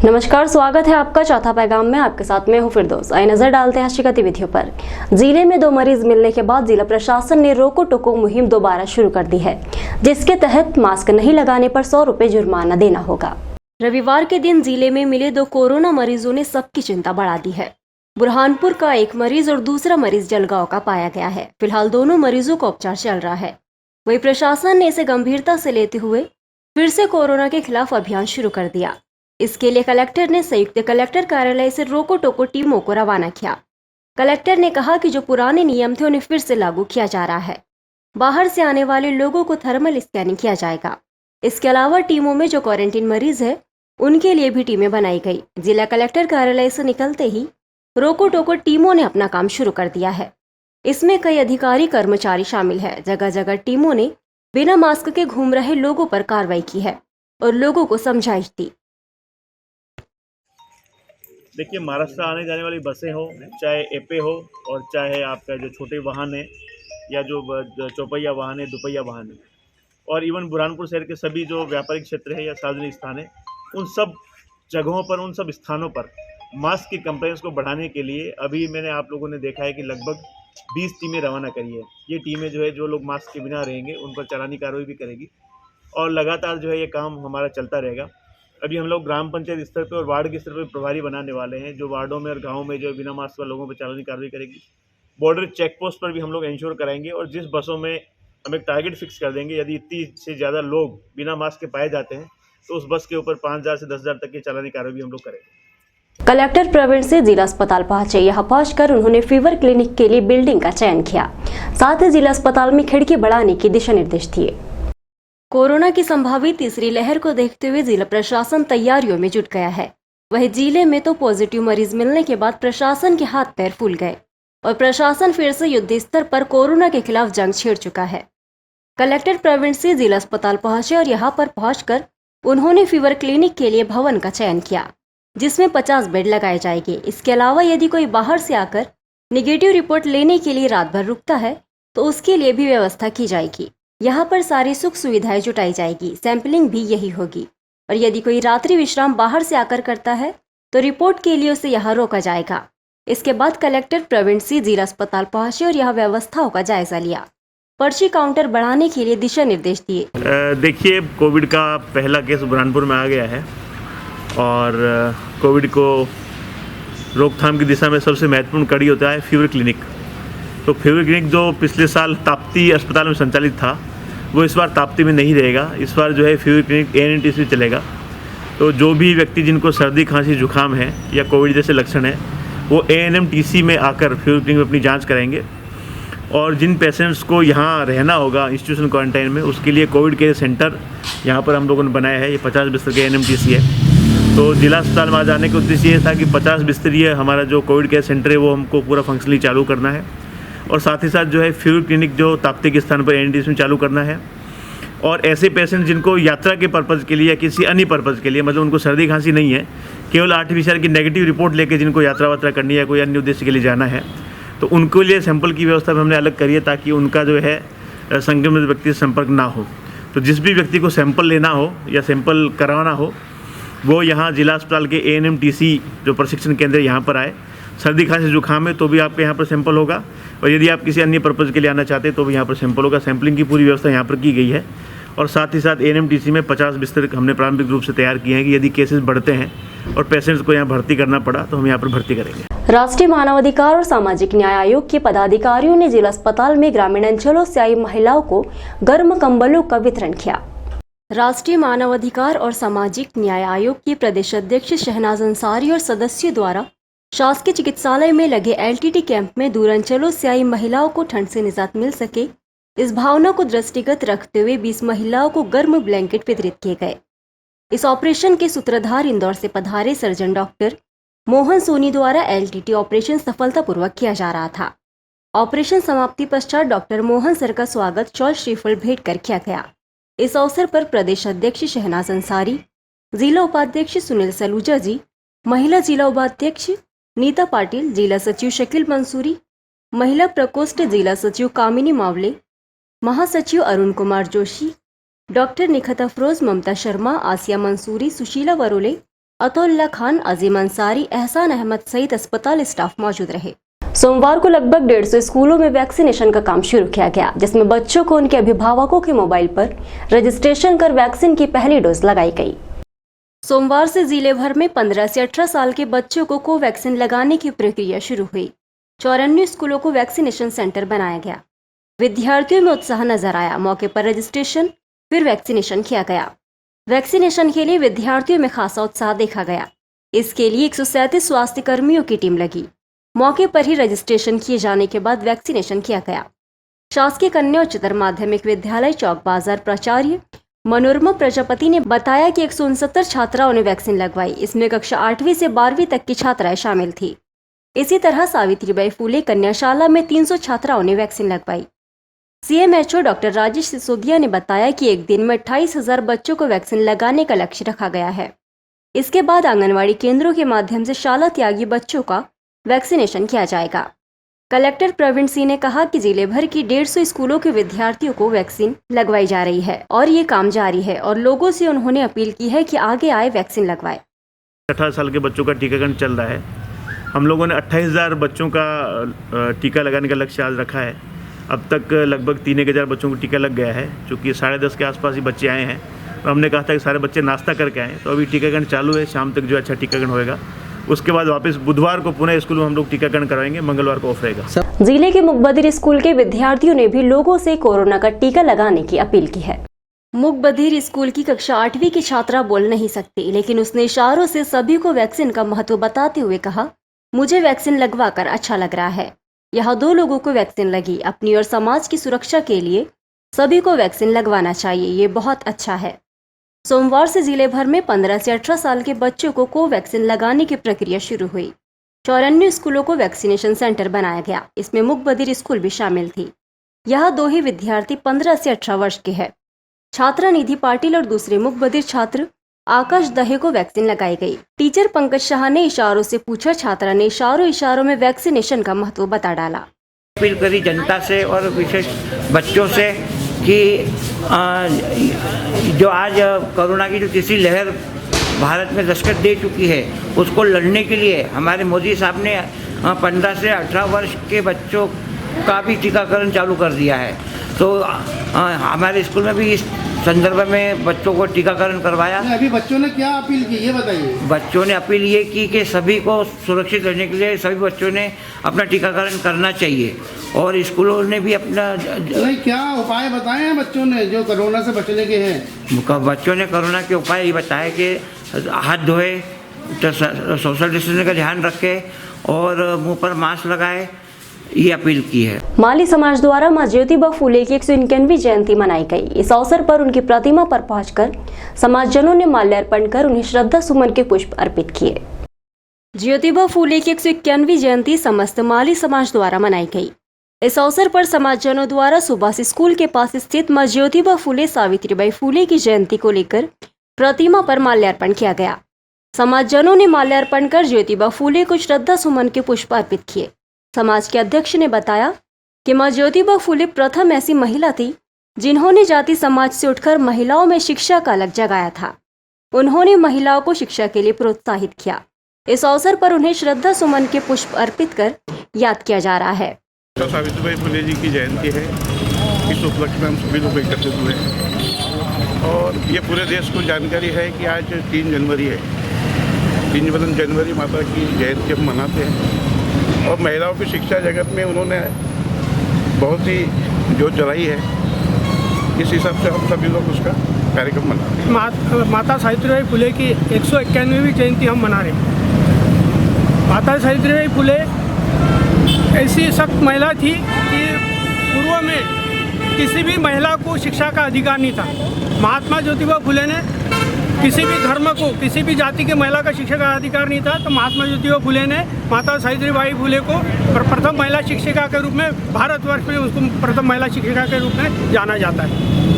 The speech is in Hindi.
नमस्कार, स्वागत है आपका चौथा पैगाम में। आपके साथ मैं हूं फिरदौस। आइए नजर डालते हैं आज की गतिविधियों पर। जिले में 2 मरीज मिलने के बाद जिला प्रशासन ने रोको टोको मुहिम दोबारा शुरू कर दी है, जिसके तहत मास्क नहीं लगाने पर 100 रुपए जुर्माना देना होगा। रविवार के दिन जिले में मिले 2 कोरोना मरीजों ने सबकी चिंता बढ़ा दी है। बुरहानपुर का एक मरीज और दूसरा मरीज जलगांव का पाया गया है। फिलहाल दोनों मरीजों का उपचार चल रहा है। वहीं प्रशासन ने इसे गंभीरता से लेते हुए फिर से कोरोना के खिलाफ अभियान शुरू कर दिया। इसके लिए कलेक्टर ने संयुक्त कलेक्टर कार्यालय से रोको टोको टीमों को रवाना किया। कलेक्टर ने कहा कि जो पुराने नियम थे उन्हें फिर से लागू किया जा रहा है। बाहर से आने वाले लोगों को थर्मल स्कैनिंग किया जाएगा। इसके अलावा टीमों में जो क्वारंटीन मरीज है उनके लिए भी टीमें बनाई गई। जिला कलेक्टर कार्यालय से निकलते ही रोको टोको टीमों ने अपना काम शुरू कर दिया है। इसमें कई अधिकारी कर्मचारी शामिल है। जगह जगह टीमों ने बिना मास्क के घूम रहे लोगों पर कार्रवाई की है और लोगों को समझाइश दी। देखिए, महाराष्ट्र आने जाने वाली बसें हो, चाहे एपे हो और चाहे आपका जो छोटे वाहन है या जो चौपहिया वाहन है, दुपहिया वाहन है, और इवन बुरहानपुर शहर के सभी जो व्यापारिक क्षेत्र है या सार्वजनिक स्थान है, उन सब जगहों पर, उन सब स्थानों पर मास्क की कंप्लेंट्स को बढ़ाने के लिए अभी मैंने आप लोगों ने देखा है कि लगभग 20 टीमें रवाना करी है। ये टीमें जो है, जो लोग मास्क के बिना रहेंगे उन पर चालानी कार्रवाई भी करेगी और लगातार जो है ये काम हमारा चलता रहेगा। अभी हम लोग ग्राम पंचायत स्तर पे और वार्ड के स्तर पे प्रभारी बनाने वाले हैं, जो वार्डों में और गाँव में जो बिना मास्क वाले लोगों पर चालानी कार्रवाई करेगी। बॉर्डर चेक पोस्ट पर भी हम लोग इंश्योर कराएंगे और जिस बसों में हम एक टारगेट फिक्स कर देंगे, यदि इतनी से ज़्यादा लोग बिना मास्क के पाए जाते हैं तो उस बस के ऊपर 5,000 से 10,000 तक की चालानी कार्रवाई भी हम लोग करेंगे। कलेक्टर प्रवीण सिंह जिला अस्पताल पहुंचे। यहाँ पहुंचकर उन्होंने फीवर क्लिनिक के लिए बिल्डिंग का चयन किया। साथ ही जिला अस्पताल में खिड़की बढ़ाने के दिशा निर्देश दिए। कोरोना की संभावित तीसरी लहर को देखते हुए जिला प्रशासन तैयारियों में जुट गया है। वहीं जिले में तो पॉजिटिव मरीज मिलने के बाद प्रशासन के हाथ पैर फूल गए और प्रशासन फिर से युद्ध स्तर पर कोरोना के खिलाफ जंग छेड़ चुका है। कलेक्टर प्रवीण सिंह जिला अस्पताल पहुंचे और यहां पर पहुंचकर उन्होंने फीवर क्लिनिक के लिए भवन का चयन किया, जिसमें 50 बेड लगाए जाएंगे। इसके अलावा यदि कोई बाहर से आकर निगेटिव रिपोर्ट लेने के लिए रात भर रुकता है तो उसके लिए भी व्यवस्था की जाएगी। यहाँ पर सारी सुख सुविधाएं जुटाई जाएगी। सैंपलिंग भी यही होगी और यदि कोई रात्रि विश्राम बाहर से आकर करता है तो रिपोर्ट के लिए उसे यहाँ रोका जाएगा। इसके बाद कलेक्टर प्रवीण सिंह जिला अस्पताल पहुंचे और यहाँ व्यवस्थाओं का जायजा लिया। पर्ची काउंटर बढ़ाने के लिए दिशा निर्देश दिए। देखिए, कोविड का पहला केस बुरहानपुर में आ गया है और कोविड को रोकथाम की दिशा में सबसे महत्वपूर्ण कड़ी होता है फीवर क्लिनिक। तो फीवर क्लिनिक जो पिछले साल ताप्ती अस्पताल में संचालित था, वो इस बार ताप्ती में नहीं रहेगा। इस बार जो है फीवर क्लिनिक एएनएमटीसी चलेगा। तो जो भी व्यक्ति जिनको सर्दी खांसी जुकाम है या कोविड जैसे लक्षण है, वो एएनएमटीसी में आकर फीवर क्लिनिक में अपनी जांच कराएंगे। और जिन पेशेंट्स को यहाँ रहना होगा इंस्टीट्यूशन क्वारंटाइन में, उसके लिए कोविड केयर सेंटर यहाँ पर हम लोगों ने बनाया है। ये 50 बिस्तर के एएनएमटीसी है। तो जिला अस्पताल में आ जाने का उद्देश्य ये था कि 50 बिस्तरीय हमारा जो कोविड केयर सेंटर है वो हमको पूरा फंक्शनली चालू करना है और साथ ही साथ जो है फीवर क्लिनिक जो ताप्ती के स्थान पर एएनएमटीसी में चालू करना है। और ऐसे पेशेंट जिनको यात्रा के पर्पज़ के लिए या किसी अन्य पर्पज़ के लिए, मतलब उनको सर्दी खांसी नहीं है, केवल आरटीपीसीआर की नेगेटिव रिपोर्ट लेके जिनको यात्रा वात्रा करनी है, कोई अन्य उद्देश्य के लिए जाना है, तो उनके लिए सैंपल की व्यवस्था भी हमने अलग करी है ताकि उनका जो है संक्रमित व्यक्ति से संपर्क ना हो। तो जिस भी व्यक्ति को सैंपल लेना हो या सैंपल करवाना हो, वो यहाँ जिला अस्पताल के एएनएमटीसी जो प्रशिक्षण केंद्र यहाँ पर आए। सर्दी खांसी जुकाम है तो भी आपके यहाँ पर सैंपल होगा और यदि आप किसी अन्य पर्पज़ के लिए आना चाहते हैं तो भी यहाँ पर सैंपल होगा। सैंपलिंग की पूरी व्यवस्था यहाँ पर की गई है और साथ ही साथ एएनएमटीसी में 50 बिस्तर हमने प्रारंभिक रूप से तैयार किए हैं कि यदि केसेस बढ़ते हैं और पेशेंट्स को यहाँ भर्ती करना पड़ा तो हम यहाँ पर भर्ती करेंगे। राष्ट्रीय मानवाधिकार और सामाजिक न्याय आयोग के पदाधिकारियों ने जिला अस्पताल में ग्रामीण अंचलों से आई महिलाओं को गर्म कंबलों का वितरण किया। राष्ट्रीय मानवाधिकार और सामाजिक न्याय आयोग के प्रदेश अध्यक्ष शहनाज अंसारी और सदस्यों द्वारा शासकीय चिकित्सालय में लगे एलटीटी कैंप में दूर अंचलों से आई महिलाओं को ठंड से निजात मिल सके, इस भावना को दृष्टिगत रखते हुए 20 महिलाओं को गर्म ब्लैंकेट वितरित किए गए। इस ऑपरेशन के सूत्रधार इंदौर से पधारे सर्जन डॉक्टर मोहन सोनी द्वारा एलटीटी ऑपरेशन सफलतापूर्वक किया जा रहा था। ऑपरेशन समाप्ति पश्चात डॉक्टर मोहन सर का स्वागत शॉल श्रीफल भेंट कर किया गया। इस अवसर पर प्रदेश अध्यक्ष शहनाज अंसारी, जिला उपाध्यक्ष सुनील सलूजा जी, महिला जिला उपाध्यक्ष नीता पाटिल, जिला सचिव शकील मंसूरी, महिला प्रकोष्ठ जिला सचिव कामिनी मावले, महासचिव अरुण कुमार जोशी, डॉक्टर निखत अफरोज, ममता शर्मा, आसिया मंसूरी, सुशीला वरोले, अतुल्ला खान, अजीम अंसारी, एहसान अहमद सहित अस्पताल स्टाफ मौजूद रहे। सोमवार को लगभग 150 स्कूलों में वैक्सीनेशन का काम शुरू किया गया, जिसमें बच्चों को उनके अभिभावकों के मोबाइल पर रजिस्ट्रेशन कर वैक्सीन की पहली डोज लगाई गई। सोमवार से जिले भर में 15 से 18 साल के बच्चों को कोवैक्सीन लगाने की प्रक्रिया शुरू हुई। 54 स्कूलों को वैक्सीनेशन सेंटर बनाया गया। विद्यार्थियों में उत्साह नजर आया। मौके पर रजिस्ट्रेशन फिर वैक्सीनेशन किया गया। वैक्सीनेशन के लिए विद्यार्थियों में खासा उत्साह देखा गया। इसके लिए 137 स्वास्थ्य कर्मियों की टीम लगी। मौके पर ही रजिस्ट्रेशन किए जाने के बाद वैक्सीनेशन किया गया। शासकीय कन्या उच्चतर माध्यमिक विद्यालय चौक बाजार प्राचार्य मनोरमा प्रजापति ने बताया कि 169 छात्राओं ने वैक्सीन लगवाई। इसमें कक्षा 8वीं से 12वीं तक की छात्राएं शामिल थी। इसी तरह सावित्रीबाई फुले कन्याशाला में 300 छात्राओं ने वैक्सीन लगवाई। सीएमएचओ डॉक्टर राजेश सिसोदिया ने बताया कि एक दिन में 28,000 बच्चों को वैक्सीन लगाने का लक्ष्य रखा गया है। इसके बाद आंगनवाड़ी केंद्रों के माध्यम से शाला त्यागी बच्चों का वैक्सीनेशन किया जाएगा। कलेक्टर प्रवीण सिंह ने कहा कि जिले भर की 150 स्कूलों के विद्यार्थियों को वैक्सीन लगवाई जा रही है और ये काम जारी है और लोगों से उन्होंने अपील की है कि आगे आए वैक्सीन लगवाए। 18 साल के बच्चों का टीकाकरण चल रहा है। हम लोगों ने 28,000 बच्चों का टीका लगाने का लक्ष्य आज रखा है। अब तक लगभग 3,000 बच्चों को टीका लग गया है, चूँकि 10:30 के आसपास ही बच्चे आए हैं। तो हमने कहा था कि सारे बच्चे नाश्ता करके आएँ, तो अभी टीकाकरण चालू है। शाम तक जो अच्छा टीकाकरण होएगा, उसके बाद वापस बुधवार को पुनः स्कूल में हम लोग टीकाकरण कराएंगे। मंगलवार को ऑफ रहेगा। जिले के मुकबधिर स्कूल के विद्यार्थियों ने भी लोगों से कोरोना का टीका लगाने की अपील की है। मुकबधिर स्कूल की कक्षा 8वीं की छात्रा बोल नहीं सकती, लेकिन उसने इशारों से सभी को वैक्सीन का महत्व बताते हुए कहा, मुझे वैक्सीन लगवाकर अच्छा लग रहा है। यहाँ 2 लोगों को वैक्सीन लगी। अपनी और समाज की सुरक्षा के लिए सभी को वैक्सीन लगवाना चाहिए, ये बहुत अच्छा है। सोमवार से जिले भर में 15 से 18 साल के बच्चों को कोवैक्सीन लगाने की प्रक्रिया शुरू हुई। 54 स्कूलों को वैक्सीनेशन सेंटर बनाया गया। इसमें मुकबधिर स्कूल भी शामिल थी। यहाँ 2 ही विद्यार्थी 15 से 18 वर्ष के हैं। छात्रा निधि पाटिल और दूसरे मुकबधिर छात्र आकाश दहे को वैक्सीन लगाई गई। टीचर पंकज शाह ने इशारों से पूछा। छात्रा ने इशारों में वैक्सीनेशन का महत्व बता डाला। अपील करी जनता से और विशेष बच्चों से कि जो आज कोरोना की जो तीसरी लहर भारत में दस्तक दे चुकी है, उसको लड़ने के लिए हमारे मोदी साहब ने 15 से 18 वर्ष के बच्चों का भी टीकाकरण चालू कर दिया है। तो हमारे स्कूल में भी इस संदर्भ में बच्चों को टीकाकरण करवाया। अभी बच्चों ने क्या अपील की, ये बताइए। बच्चों ने अपील ये की कि सभी को सुरक्षित रहने के लिए सभी बच्चों ने अपना टीकाकरण करना चाहिए और स्कूलों ने भी अपना नहीं, क्या उपाय बताए हैं बच्चों ने जो कोरोना से बचने के हैं? बच्चों ने कोरोना के उपाय ये बताए कि हाथ धोए, सोशल डिस्टेंसिंग का ध्यान रखे और मुंह पर मास्क लगाए, ये अपील की है। माली समाज द्वारा मां ज्योतिबा फुले की 191वीं जयंती मनाई गई। इस अवसर पर उनकी प्रतिमा पर पहुंचकर समाजजनों ने माल्यार्पण कर उन्हें श्रद्धा सुमन के पुष्प अर्पित किए। ज्योतिबा फुले की 191वीं जयंती समस्त माली समाज द्वारा मनाई गई। इस अवसर पर समाजजनों द्वारा सुभाष स्कूल के पास स्थित मां ज्योतिबा फुले सावित्रीबाई फुले की जयंती को लेकर प्रतिमा पर माल्यार्पण किया गया। समाजजनों ने माल्यार्पण कर ज्योतिबा फुले को श्रद्धा सुमन के पुष्प अर्पित किए। समाज के अध्यक्ष ने बताया कि मां ज्योतिबा फुले प्रथम ऐसी महिला थी जिन्होंने जाति समाज से उठकर महिलाओं में शिक्षा का अलग जगाया था। उन्होंने महिलाओं को शिक्षा के लिए प्रोत्साहित किया। इस अवसर पर उन्हें श्रद्धा सुमन के पुष्प अर्पित कर याद किया जा रहा है। सावित्रीबाई फुले जी की जयंती है। इस उपलक्ष्य में हम सभी लोग एकत्रित हुए हैं और ये पूरे देश को जानकारी है कि आज 3 जनवरी है। 3 जनवरी माता की जयंती हम मनाते हैं और महिलाओं की शिक्षा जगत में उन्होंने बहुत ही जोत जलाई है। इस हिसाब से हम सभी लोग उसका कार्यक्रम मनाते हैं। माता सावित्रीबाई फुले की 191वीं जयंती हम मना रहे हैं। माता सावित्रीबाई फुले ऐसी सख्त महिला थी कि पूर्व में किसी भी महिला को शिक्षा का अधिकार नहीं था। महात्मा ज्योतिबा फुले ने किसी भी धर्म को, किसी भी जाति के महिला का शिक्षा का अधिकार नहीं था, तो महात्मा ज्योतिबा फुले ने माता सावित्रीबाई फुले को प्रथम महिला शिक्षिका के रूप में, भारतवर्ष में उसको प्रथम महिला शिक्षिका के रूप में जाना जाता है।